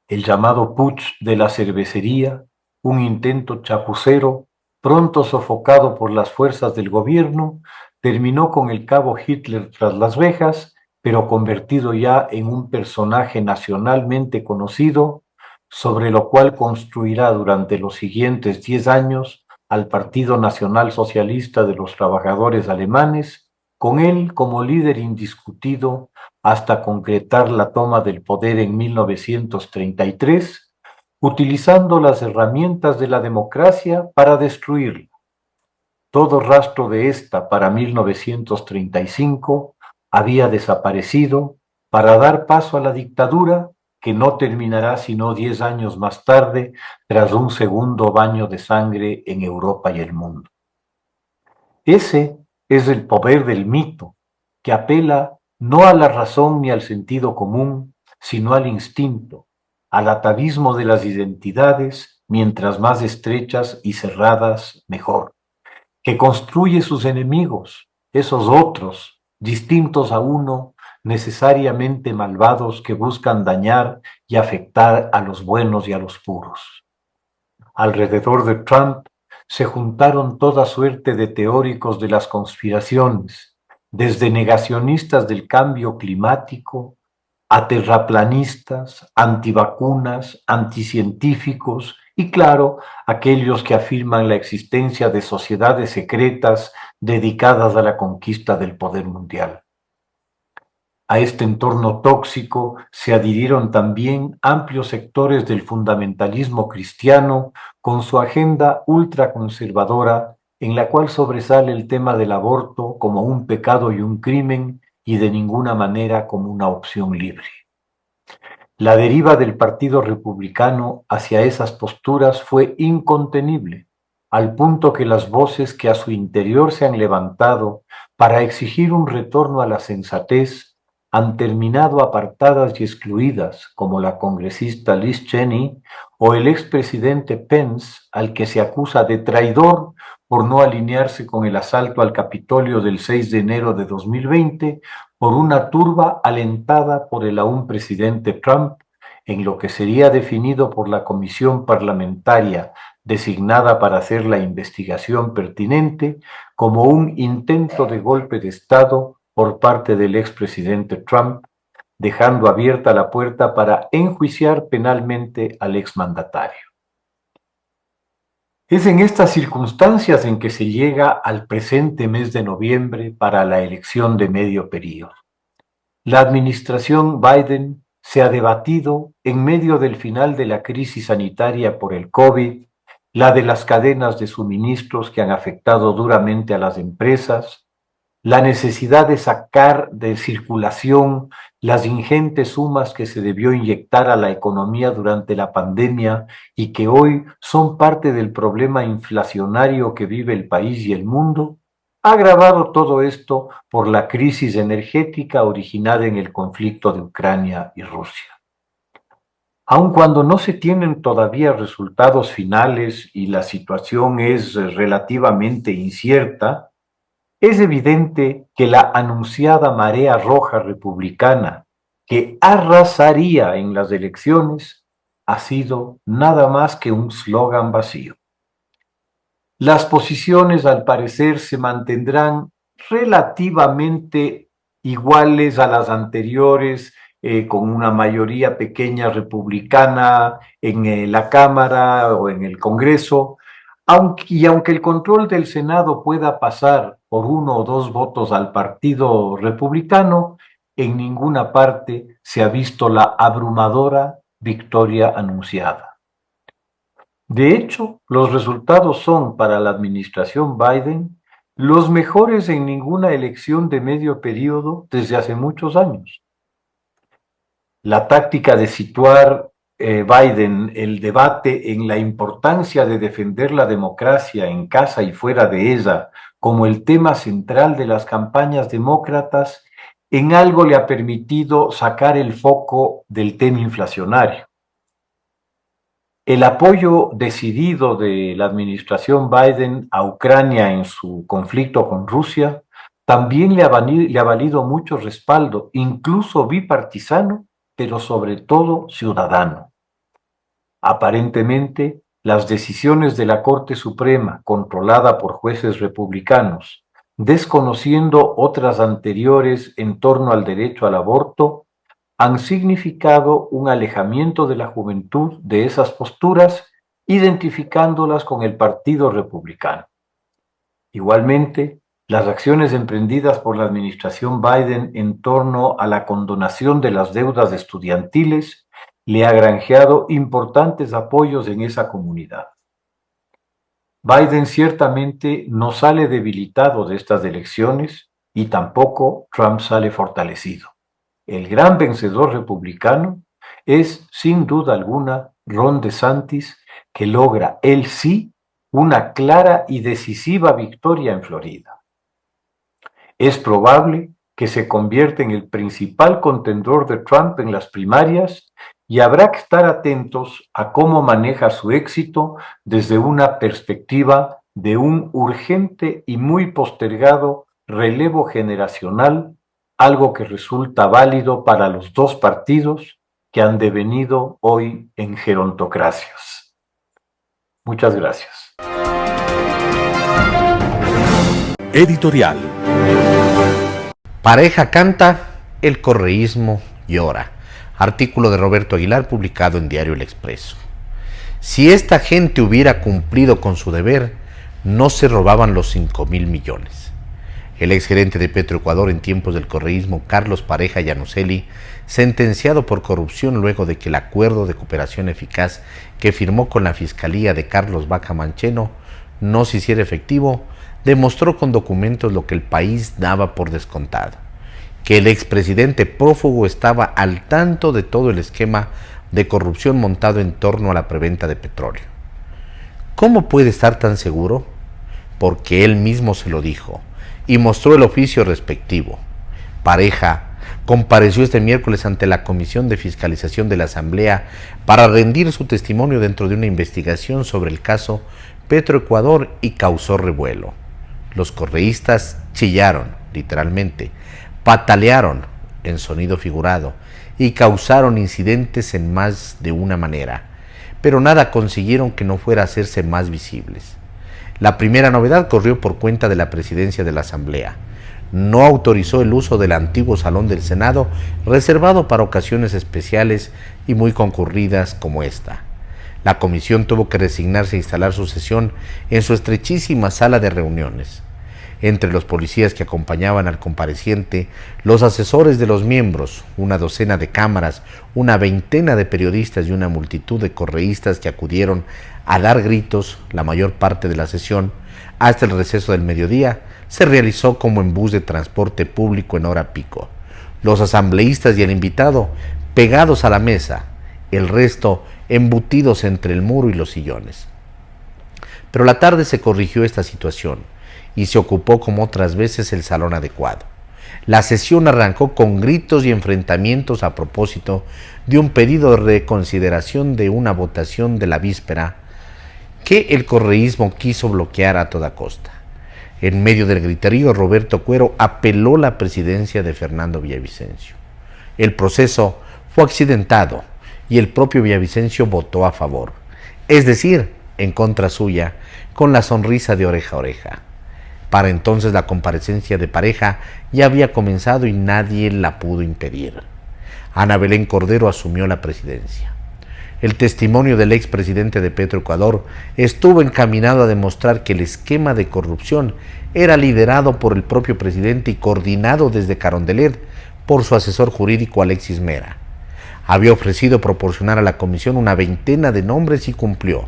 El llamado putsch de la cervecería, un intento chapucero, pronto sofocado por las fuerzas del gobierno, terminó con el cabo Hitler tras las rejas, pero convertido ya en un personaje nacionalmente conocido, sobre lo cual construirá durante los siguientes 10 años al Partido Nacional Socialista de los Trabajadores Alemanes, con él como líder indiscutido hasta concretar la toma del poder en 1933, utilizando las herramientas de la democracia para destruirla. Todo rastro de esta para 1935 había desaparecido para dar paso a la dictadura que no terminará sino 10 años más tarde tras un segundo baño de sangre en Europa y el mundo. Ese es el poder del mito, que apela no a la razón ni al sentido común, sino al instinto, al atavismo de las identidades, mientras más estrechas y cerradas, mejor, que construye sus enemigos, esos otros, distintos a uno, necesariamente malvados que buscan dañar y afectar a los buenos y a los puros. Alrededor de Trump se juntaron toda suerte de teóricos de las conspiraciones, desde negacionistas del cambio climático, a terraplanistas, antivacunas, anticientíficos y, claro, aquellos que afirman la existencia de sociedades secretas dedicadas a la conquista del poder mundial. A este entorno tóxico se adhirieron también amplios sectores del fundamentalismo cristiano con su agenda ultraconservadora, en la cual sobresale el tema del aborto como un pecado y un crimen y de ninguna manera como una opción libre. La deriva del Partido Republicano hacia esas posturas fue incontenible, al punto que las voces que a su interior se han levantado para exigir un retorno a la sensatez han terminado apartadas y excluidas, como la congresista Liz Cheney o el expresidente Pence, al que se acusa de traidor por no alinearse con el asalto al Capitolio del 6 de enero de 2020 por una turba alentada por el aún presidente Trump, en lo que sería definido por la comisión parlamentaria designada para hacer la investigación pertinente como un intento de golpe de Estado por parte del expresidente Trump, dejando abierta la puerta para enjuiciar penalmente al exmandatario. Es en estas circunstancias en que se llega al presente mes de noviembre para la elección de medio periodo. La administración Biden se ha debatido en medio del final de la crisis sanitaria por el COVID, la de las cadenas de suministros que han afectado duramente a las empresas, la necesidad de sacar de circulación las ingentes sumas que se debió inyectar a la economía durante la pandemia y que hoy son parte del problema inflacionario que vive el país y el mundo, ha agravado todo esto por la crisis energética originada en el conflicto de Ucrania y Rusia. Aun cuando no se tienen todavía resultados finales y la situación es relativamente incierta, es evidente que la anunciada marea roja republicana que arrasaría en las elecciones ha sido nada más que un eslogan vacío. Las posiciones al parecer se mantendrán relativamente iguales a las anteriores, con una mayoría pequeña republicana en la Cámara o en el Congreso, aunque el control del Senado pueda pasar por 1 o 2 votos al Partido Republicano, en ninguna parte se ha visto la abrumadora victoria anunciada. De hecho, los resultados son para la administración Biden los mejores en ninguna elección de medio periodo desde hace muchos años. La táctica de situar Biden el debate en la importancia de defender la democracia en casa y fuera de ella como el tema central de las campañas demócratas, en algo le ha permitido sacar el foco del tema inflacionario. El apoyo decidido de la administración Biden a Ucrania en su conflicto con Rusia también le ha valido mucho respaldo, incluso bipartisano, pero sobre todo ciudadano. Aparentemente, las decisiones de la Corte Suprema, controlada por jueces republicanos, desconociendo otras anteriores en torno al derecho al aborto, han significado un alejamiento de la juventud de esas posturas, identificándolas con el Partido Republicano. Igualmente, las acciones emprendidas por la administración Biden en torno a la condonación de las deudas estudiantiles le ha granjeado importantes apoyos en esa comunidad. Biden ciertamente no sale debilitado de estas elecciones y tampoco Trump sale fortalecido. El gran vencedor republicano es, sin duda alguna, Ron DeSantis, que logra, él sí, una clara y decisiva victoria en Florida. Es probable que se convierta en el principal contendor de Trump en las primarias y habrá que estar atentos a cómo maneja su éxito desde una perspectiva de un urgente y muy postergado relevo generacional, algo que resulta válido para los dos partidos que han devenido hoy en gerontocracias. Muchas gracias. Editorial. Pareja canta, el correísmo llora. Artículo de Roberto Aguilar publicado en Diario El Expreso. Si esta gente hubiera cumplido con su deber, no se robaban los 5,000 millones. El exgerente de Petroecuador en tiempos del correísmo, Carlos Pareja Llanuselli, sentenciado por corrupción luego de que el acuerdo de cooperación eficaz que firmó con la Fiscalía de Carlos Vaca Mancheno no se hiciera efectivo, demostró con documentos lo que el país daba por descontado, que el expresidente prófugo estaba al tanto de todo el esquema de corrupción montado en torno a la preventa de petróleo. ¿Cómo puede estar tan seguro? Porque él mismo se lo dijo y mostró el oficio respectivo. Pareja compareció este miércoles ante la Comisión de Fiscalización de la Asamblea para rendir su testimonio dentro de una investigación sobre el caso Petroecuador y causó revuelo. Los correístas chillaron, literalmente, patalearon en sonido figurado y causaron incidentes en más de una manera, pero nada consiguieron que no fuera a hacerse más visibles. La primera novedad corrió por cuenta de la presidencia de la Asamblea. No autorizó el uso del antiguo salón del Senado, reservado para ocasiones especiales y muy concurridas como esta. La comisión tuvo que resignarse a instalar su sesión en su estrechísima sala de reuniones. Entre los policías que acompañaban al compareciente, los asesores de los miembros, una docena de cámaras, una veintena de periodistas y una multitud de correístas que acudieron a dar gritos la mayor parte de la sesión, hasta el receso del mediodía, se realizó como en bus de transporte público en hora pico. Los asambleístas y el invitado pegados a la mesa, el resto embutidos entre el muro y los sillones. Pero la tarde se corrigió esta situación y se ocupó como otras veces el salón adecuado. La sesión arrancó con gritos y enfrentamientos a propósito de un pedido de reconsideración de una votación de la víspera que el correísmo quiso bloquear a toda costa. En medio del griterío, Roberto Cuero apeló la presidencia de Fernando Villavicencio. El proceso fue accidentado y el propio Villavicencio votó a favor, es decir, en contra suya, con la sonrisa de oreja a oreja. Para entonces la comparecencia de Pareja ya había comenzado y nadie la pudo impedir. Ana Belén Cordero asumió la presidencia. El testimonio del expresidente de Petroecuador estuvo encaminado a demostrar que el esquema de corrupción era liderado por el propio presidente y coordinado desde Carondelet por su asesor jurídico Alexis Mera. Había ofrecido proporcionar a la comisión una veintena de nombres y cumplió.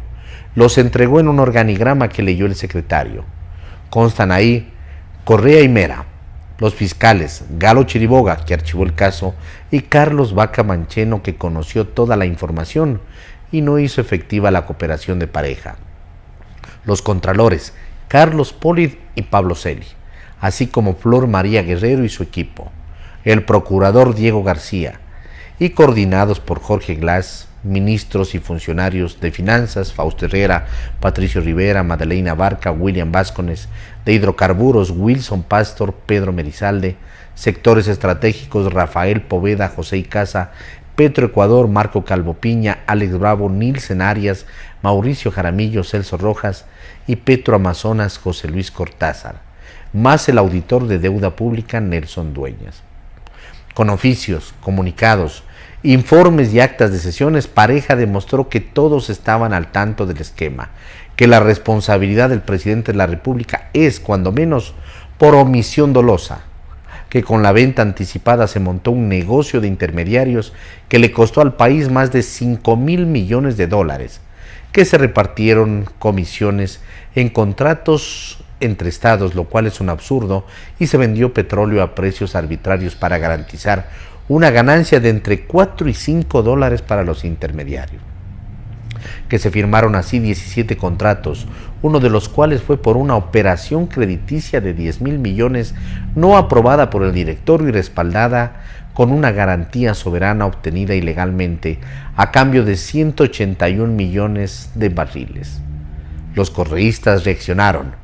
Los entregó en un organigrama que leyó el secretario. Constan ahí Correa y Mera, los fiscales Galo Chiriboga, que archivó el caso, y Carlos Vaca Mancheno, que conoció toda la información y no hizo efectiva la cooperación de Pareja. Los contralores Carlos Polid y Pablo Celi, así como Flor María Guerrero y su equipo. El procurador Diego García, y coordinados por Jorge Glass, ministros y funcionarios de Finanzas, Fausto Herrera, Patricio Rivera, Madeleine Abarca, William Vázquez, de Hidrocarburos, Wilson Pastor, Pedro Merizalde, sectores estratégicos, Rafael Poveda, José Icaza, Petroecuador, Marco Calvo Piña, Alex Bravo, Nilsen Arias, Mauricio Jaramillo, Celso Rojas y Petroamazonas, José Luis Cortázar, más el auditor de deuda pública, Nelson Dueñas. Con oficios, comunicados, informes y actas de sesiones, Pareja demostró que todos estaban al tanto del esquema, que la responsabilidad del presidente de la República es, cuando menos, por omisión dolosa, que con la venta anticipada se montó un negocio de intermediarios que le costó al país más de 5.000 millones de dólares, que se repartieron comisiones en contratos entre estados, lo cual es un absurdo, y se vendió petróleo a precios arbitrarios para garantizar una ganancia de entre 4 y 5 dólares para los intermediarios. Que se firmaron así 17 contratos, uno de los cuales fue por una operación crediticia de 10.000 millones no aprobada por el directorio y respaldada con una garantía soberana obtenida ilegalmente a cambio de 181 millones de barriles. Los correístas reaccionaron,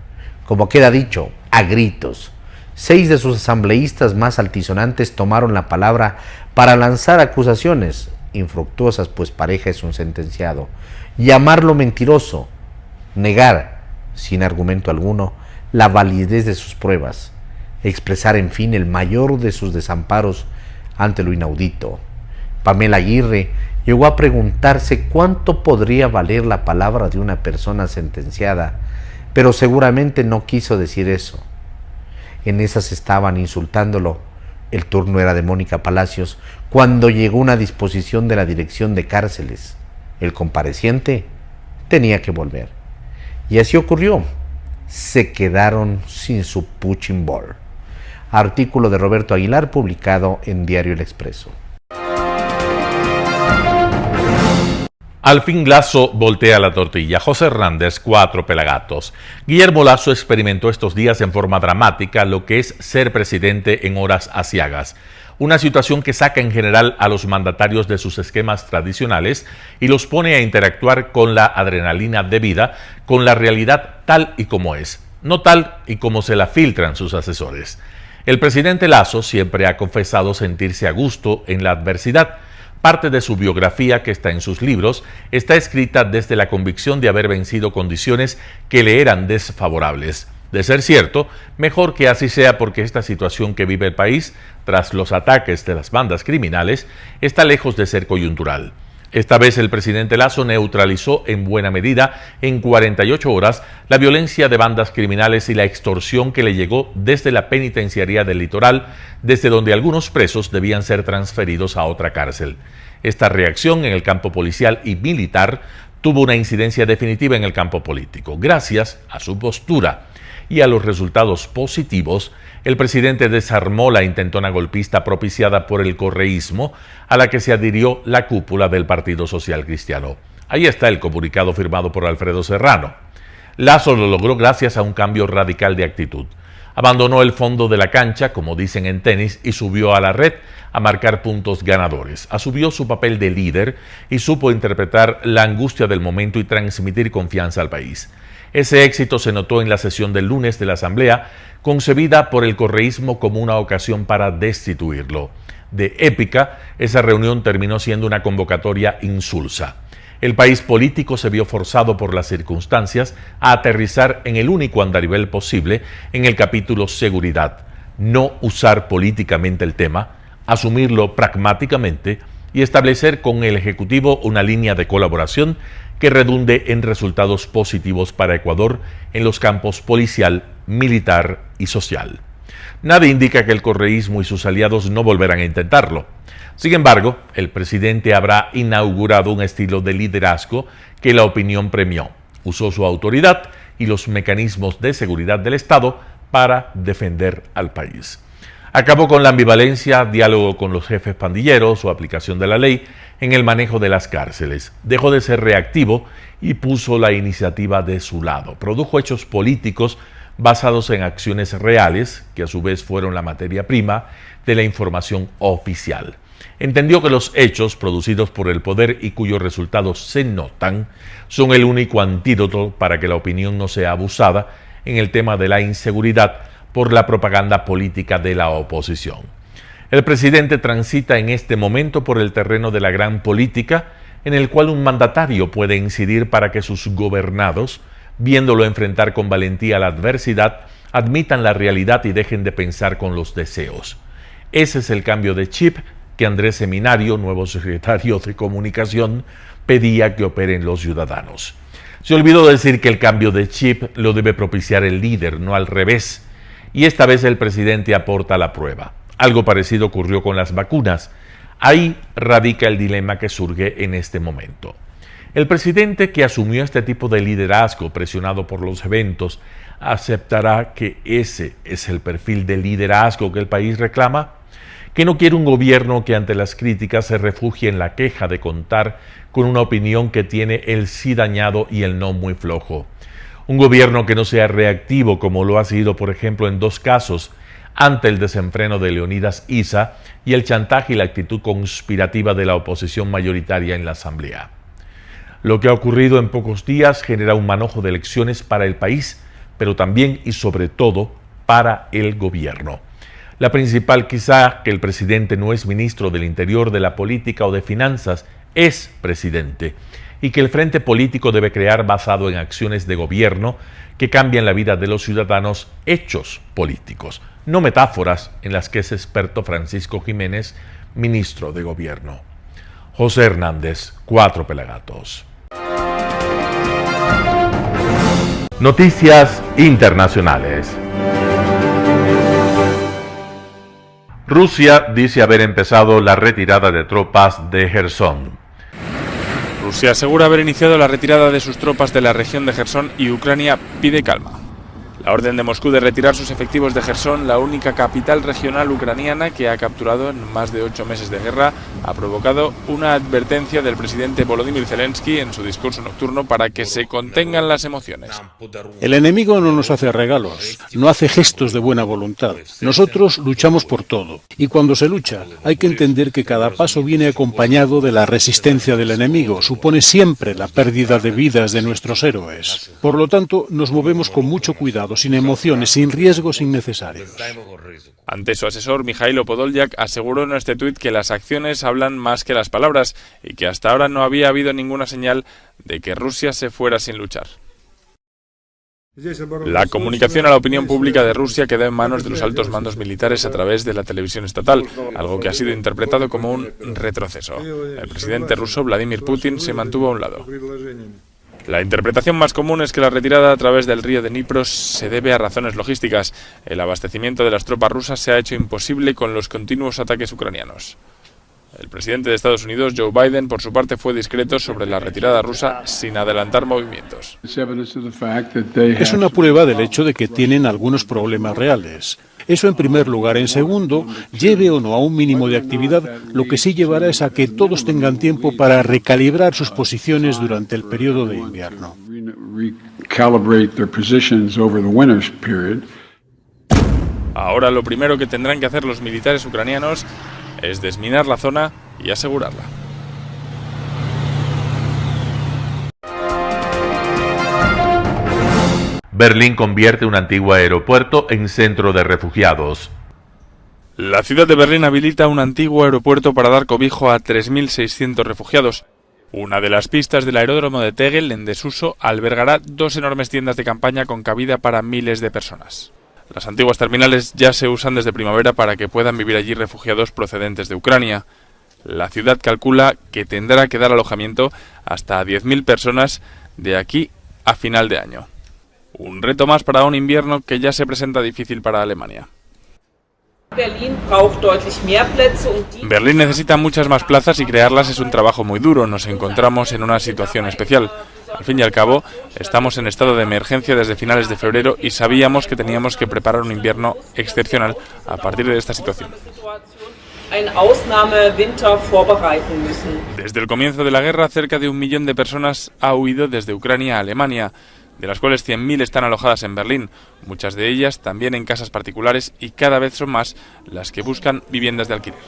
como queda dicho, a gritos. 6 de sus asambleístas más altisonantes tomaron la palabra para lanzar acusaciones infructuosas, pues Pareja es un sentenciado, llamarlo mentiroso, negar, sin argumento alguno, la validez de sus pruebas, expresar en fin el mayor de sus desamparos ante lo inaudito. Pamela Aguirre llegó a preguntarse cuánto podría valer la palabra de una persona sentenciada, pero seguramente no quiso decir eso. En esas estaban insultándolo. El turno era de Mónica Palacios cuando llegó una disposición de la Dirección de Cárceles. El compareciente tenía que volver. Y así ocurrió. Se quedaron sin su punching ball. Artículo de Roberto Aguilar publicado en Diario El Expreso. Al fin Lasso voltea la tortilla. José Hernández, 4 pelagatos. Guillermo Lasso experimentó estos días en forma dramática lo que es ser presidente en horas aciagas. Una situación que saca en general a los mandatarios de sus esquemas tradicionales y los pone a interactuar con la adrenalina debida, con la realidad tal y como es, no tal y como se la filtran sus asesores. El presidente Lasso siempre ha confesado sentirse a gusto en la adversidad. Parte de su biografía, que está en sus libros, está escrita desde la convicción de haber vencido condiciones que le eran desfavorables. De ser cierto, mejor que así sea, porque esta situación que vive el país, tras los ataques de las bandas criminales, está lejos de ser coyuntural. Esta vez el presidente Lasso neutralizó en buena medida, en 48 horas, la violencia de bandas criminales y la extorsión que le llegó desde la penitenciaría del Litoral, desde donde algunos presos debían ser transferidos a otra cárcel. Esta reacción en el campo policial y militar tuvo una incidencia definitiva en el campo político. Gracias a su postura y a los resultados positivos, el presidente desarmó la intentona golpista propiciada por el correísmo, a la que se adhirió la cúpula del Partido Social Cristiano. Ahí está el comunicado firmado por Alfredo Serrano. Lasso lo logró gracias a un cambio radical de actitud. Abandonó el fondo de la cancha, como dicen en tenis, y subió a la red a marcar puntos ganadores. Asumió su papel de líder y supo interpretar la angustia del momento y transmitir confianza al país. Ese éxito se notó en la sesión del lunes de la Asamblea, concebida por el correísmo como una ocasión para destituirlo. De épica, esa reunión terminó siendo una convocatoria insulsa. El país político se vio forzado por las circunstancias a aterrizar en el único andarivel posible en el capítulo seguridad, no usar políticamente el tema, asumirlo pragmáticamente y establecer con el Ejecutivo una línea de colaboración que redunde en resultados positivos para Ecuador en los campos policial, militar y social. Nada indica que el correísmo y sus aliados no volverán a intentarlo. Sin embargo, el presidente habrá inaugurado un estilo de liderazgo que la opinión premió. Usó su autoridad y los mecanismos de seguridad del Estado para defender al país. Acabó con la ambivalencia, diálogo con los jefes pandilleros o aplicación de la ley en el manejo de las cárceles. Dejó de ser reactivo y puso la iniciativa de su lado. Produjo hechos políticos basados en acciones reales, que a su vez fueron la materia prima de la información oficial. Entendió que los hechos producidos por el poder y cuyos resultados se notan son el único antídoto para que la opinión no sea abusada en el tema de la inseguridad por la propaganda política de la oposición. El presidente transita en este momento por el terreno de la gran política, en el cual un mandatario puede incidir para que sus gobernados, viéndolo enfrentar con valentía la adversidad, admitan la realidad y dejen de pensar con los deseos. Ese es el cambio de chip que Andrés Seminario, nuevo secretario de Comunicación, pedía que operen los ciudadanos. Se olvidó decir que el cambio de chip lo debe propiciar el líder, no al revés. Y esta vez el presidente aporta la prueba. Algo parecido ocurrió con las vacunas. Ahí radica el dilema que surge en este momento. El presidente, que asumió este tipo de liderazgo presionado por los eventos, ¿aceptará que ese es el perfil de liderazgo que el país reclama? ¿Que no quiere un gobierno que ante las críticas se refugie en la queja de contar con una opinión que tiene el sí dañado y el no muy flojo? Un gobierno que no sea reactivo, como lo ha sido, por ejemplo, en dos casos, ante el desenfreno de Leonidas Issa y el chantaje y la actitud conspirativa de la oposición mayoritaria en la Asamblea. Lo que ha ocurrido en pocos días genera un manojo de elecciones para el país, pero también y sobre todo para el gobierno. La principal quizá que el presidente no es ministro del Interior, de la Política o de Finanzas, es presidente, y que el frente político debe crear basado en acciones de gobierno que cambian la vida de los ciudadanos, hechos políticos, no metáforas en las que es experto Francisco Jiménez, ministro de Gobierno. José Hernández, 4 Pelagatos. Noticias internacionales. Rusia dice haber empezado la retirada de tropas de Jersón. Rusia asegura haber iniciado la retirada de sus tropas de la región de Jersón y Ucrania pide calma. La orden de Moscú de retirar sus efectivos de Jersón, la única capital regional ucraniana que ha capturado en más de 8 meses de guerra, ha provocado una advertencia del presidente Volodymyr Zelensky en su discurso nocturno para que se contengan las emociones. El enemigo no nos hace regalos, no hace gestos de buena voluntad. Nosotros luchamos por todo. Y cuando se lucha, hay que entender que cada paso viene acompañado de la resistencia del enemigo. Supone siempre la pérdida de vidas de nuestros héroes. Por lo tanto, nos movemos con mucho cuidado, sin emociones, sin riesgos innecesarios. Ante su asesor, Mikhailo Podolyak aseguró en este tuit que las acciones hablan más que las palabras y que hasta ahora no había habido ninguna señal de que Rusia se fuera sin luchar. La comunicación a la opinión pública de Rusia quedó en manos de los altos mandos militares a través de la televisión estatal, algo que ha sido interpretado como un retroceso. El presidente ruso Vladimir Putin se mantuvo a un lado. La interpretación más común es que la retirada a través del río de Dnipro se debe a razones logísticas. El abastecimiento de las tropas rusas se ha hecho imposible con los continuos ataques ucranianos. El presidente de Estados Unidos, Joe Biden, por su parte fue discreto sobre la retirada rusa sin adelantar movimientos. Es una prueba del hecho de que tienen algunos problemas reales. Eso en primer lugar. En segundo, lleve o no a un mínimo de actividad, lo que sí llevará es a que todos tengan tiempo para recalibrar sus posiciones durante el periodo de invierno. Ahora lo primero que tendrán que hacer los militares ucranianos es desminar la zona y asegurarla. Berlín convierte un antiguo aeropuerto en centro de refugiados. La ciudad de Berlín habilita un antiguo aeropuerto para dar cobijo a 3.600 refugiados. Una de las pistas del aeródromo de Tegel, en desuso, albergará 2 enormes tiendas de campaña con cabida para miles de personas. Las antiguas terminales ya se usan desde primavera para que puedan vivir allí refugiados procedentes de Ucrania. La ciudad calcula que tendrá que dar alojamiento hasta a 10.000 personas de aquí a final de año. Un reto más para un invierno que ya se presenta difícil para Alemania. Berlín necesita muchas más plazas y crearlas es un trabajo muy duro. Nos encontramos en una situación especial. Al fin y al cabo, estamos en estado de emergencia desde finales de febrero y sabíamos que teníamos que preparar un invierno excepcional a partir de esta situación. Desde el comienzo de la guerra, cerca de 1 millón de personas ha huido desde Ucrania a Alemania, de las cuales 100.000 están alojadas en Berlín, muchas de ellas también en casas particulares, y cada vez son más las que buscan viviendas de alquiler.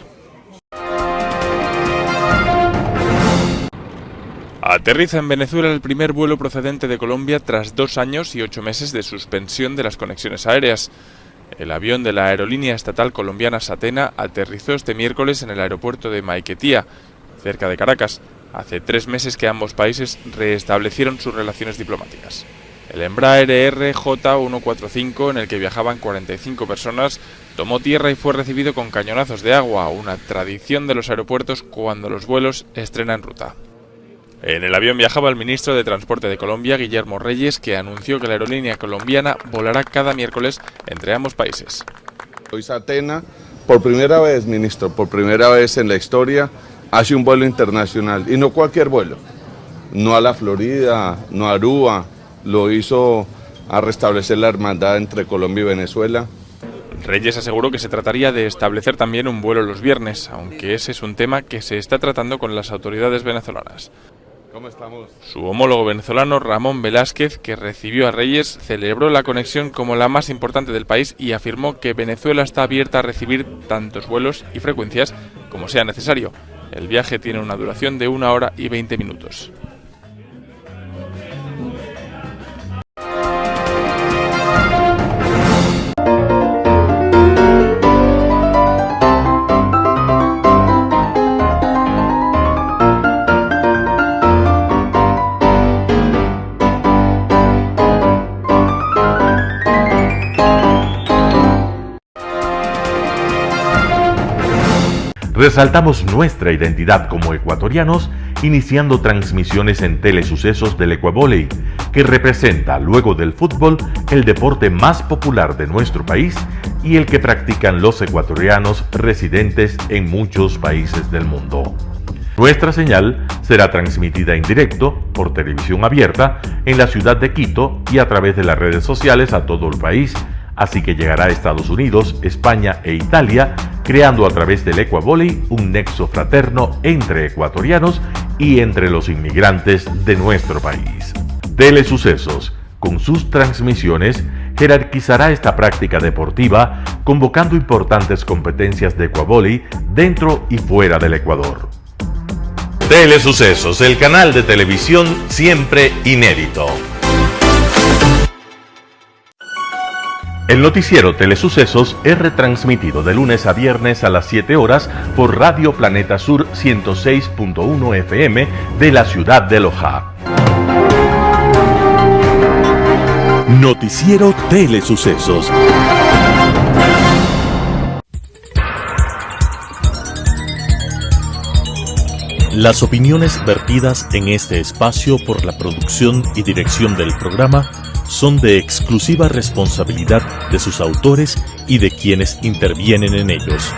Aterriza en Venezuela el primer vuelo procedente de Colombia tras 2 años y 8 meses de suspensión de las conexiones aéreas. El avión de la aerolínea estatal colombiana Satena aterrizó este miércoles en el aeropuerto de Maiquetía, cerca de Caracas. Hace 3 meses que ambos países restablecieron sus relaciones diplomáticas. El Embraer RJ145, en el que viajaban 45 personas, tomó tierra y fue recibido con cañonazos de agua, una tradición de los aeropuertos cuando los vuelos estrenan ruta. En el avión viajaba el ministro de Transporte de Colombia, Guillermo Reyes, que anunció que la aerolínea colombiana volará cada miércoles entre ambos países. Hoy Satena, por primera vez, ministro, por primera vez en la historia, hace un vuelo internacional, y no cualquier vuelo, no a la Florida, no a Aruba, lo hizo a restablecer la hermandad entre Colombia y Venezuela. Reyes aseguró que se trataría de establecer también un vuelo los viernes, aunque ese es un tema que se está tratando con las autoridades venezolanas. ¿Cómo estamos? Su homólogo venezolano Ramón Velázquez, que recibió a Reyes, celebró la conexión como la más importante del país y afirmó que Venezuela está abierta a recibir tantos vuelos y frecuencias como sea necesario. El viaje tiene una duración de 1 hora y 20 minutos. Resaltamos nuestra identidad como ecuatorianos iniciando transmisiones en Telesucesos del Ecuavóley, que representa, luego del fútbol, el deporte más popular de nuestro país y el que practican los ecuatorianos residentes en muchos países del mundo. Nuestra señal será transmitida en directo por televisión abierta en la ciudad de Quito y a través de las redes sociales a todo el país, así que llegará a Estados Unidos, España e Italia, creando a través del Ecuavóley un nexo fraterno entre ecuatorianos y entre los inmigrantes de nuestro país. Telesucesos, con sus transmisiones, jerarquizará esta práctica deportiva, convocando importantes competencias de Ecuavóley dentro y fuera del Ecuador. Telesucesos, el canal de televisión siempre inédito. El noticiero Telesucesos es retransmitido de lunes a viernes a las 7 horas por Radio Planeta Sur 106.1 FM de la ciudad de Loja. Noticiero Telesucesos. Las opiniones vertidas en este espacio por la producción y dirección del programa son de exclusiva responsabilidad de sus autores y de quienes intervienen en ellos.